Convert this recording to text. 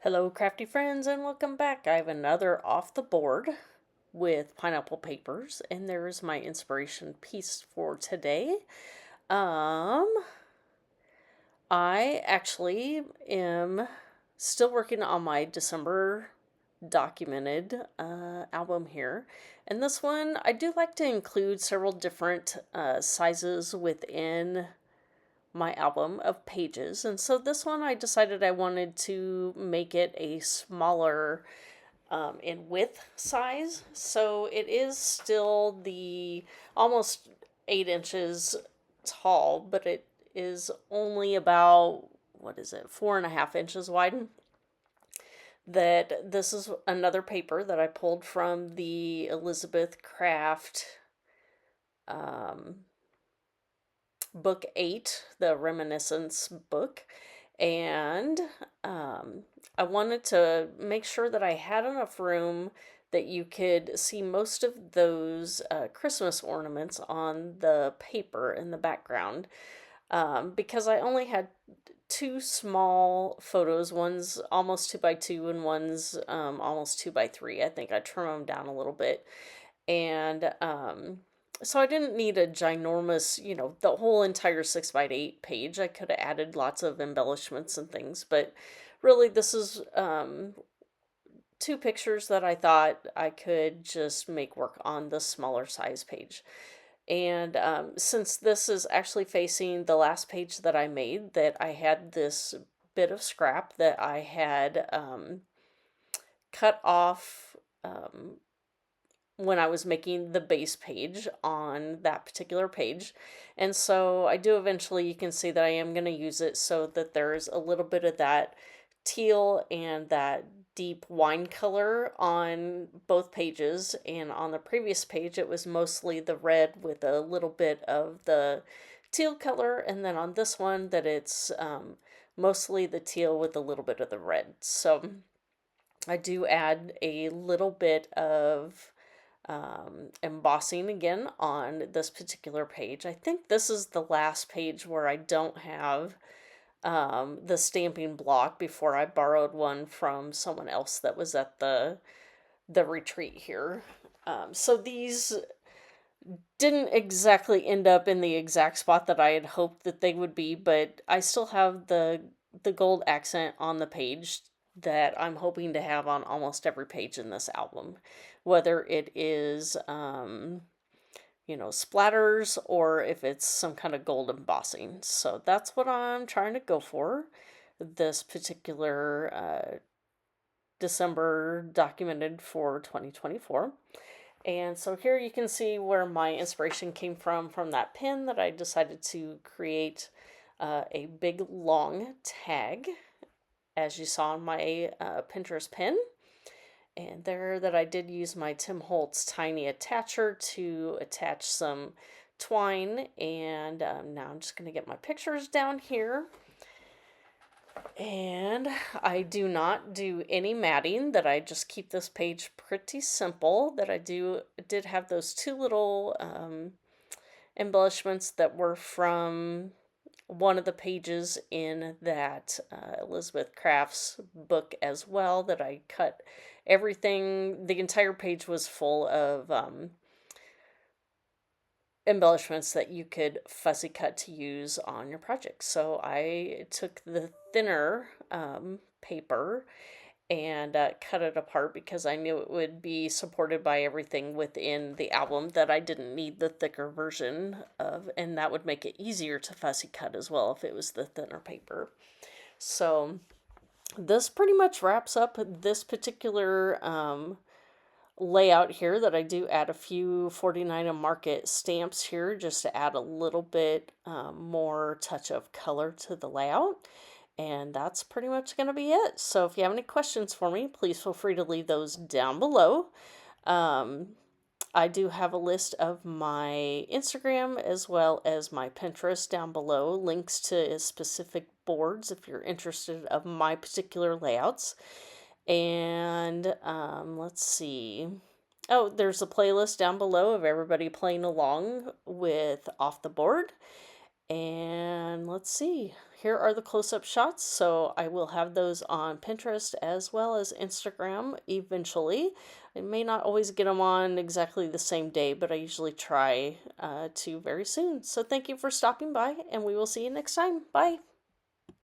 Hello, crafty friends, and welcome back. I have another off the board with pineapple papers, and there's my inspiration piece for today. Um, I actually am still working on my December documented album here. And this one, I do like to include several different sizes within my album of pages. And so this one, I decided I wanted to make it a smaller in width size. So it is still the almost 8 inches tall, but it is only about, what is it, 4.5 inches wide. That this is another paper that I pulled from the Elizabeth Craft um, book 8, the Reminiscence book. And I wanted to make sure that I had enough room that you could see most of those Christmas ornaments on the paper in the background, because I only had two small photos. One's almost 2 by 2 and one's almost 2 by 3. I think I trimmed them down a little bit. And so I didn't need a ginormous, the whole entire 6 by 8 page. I could have added lots of embellishments and things, but really, this is two pictures that I thought I could just make work on the smaller size page. And since this is actually facing the last page that I made, that I had this bit of scrap that I had cut off when I was making the base page on that particular page. And so I do eventually, you can see that I am going to use it so that there's a little bit of that teal and that deep wine color on both pages. And on the previous page, it was mostly the red with a little bit of the teal color. And then on this one, that it's mostly the teal with a little bit of the red. So I do add a little bit of embossing again on this particular page. I think this is the last page where I don't have the stamping block before I borrowed one from someone else that was at the retreat here. So these didn't exactly end up in the exact spot that I had hoped that they would be, but I still have the gold accent on the page that I'm hoping to have on almost every page in this album, whether it is splatters or if it's some kind of gold embossing. So that's what I'm trying to go for this particular December documented for 2024. And so here you can see where my inspiration came from that pin that I decided to create a big long tag, as you saw on my Pinterest pin. And there that I did use my Tim Holtz tiny attacher to attach some twine. And now I'm just going to get my pictures down here. And I do not do any matting, that I just keep this page pretty simple. That I did have those two little embellishments that were from one of the pages in that Elizabeth Crafts book as well, that I cut everything. The entire page was full of embellishments that you could fussy cut to use on your project. So I took the thinner paper and cut it apart because I knew it would be supported by everything within the album, that I didn't need the thicker version of, and that would make it easier to fussy cut as well if it was the thinner paper. So this pretty much wraps up this particular layout here, that I do add a few 49 and Market stamps here just to add a little bit more touch of color to the layout. And that's pretty much going to be it. So if you have any questions for me, please feel free to leave those down below. I do have a list of my Instagram as well as my Pinterest down below, links to specific boards if you're interested of my particular layouts. And let's see. Oh, there's a playlist down below of everybody playing along with Off the Board. And let's see, here are the close-up shots. So I will have those on Pinterest as well as Instagram eventually. I may not always get them on exactly the same day, but I usually try to very soon. So thank you for stopping by, and we will see you next time. Bye.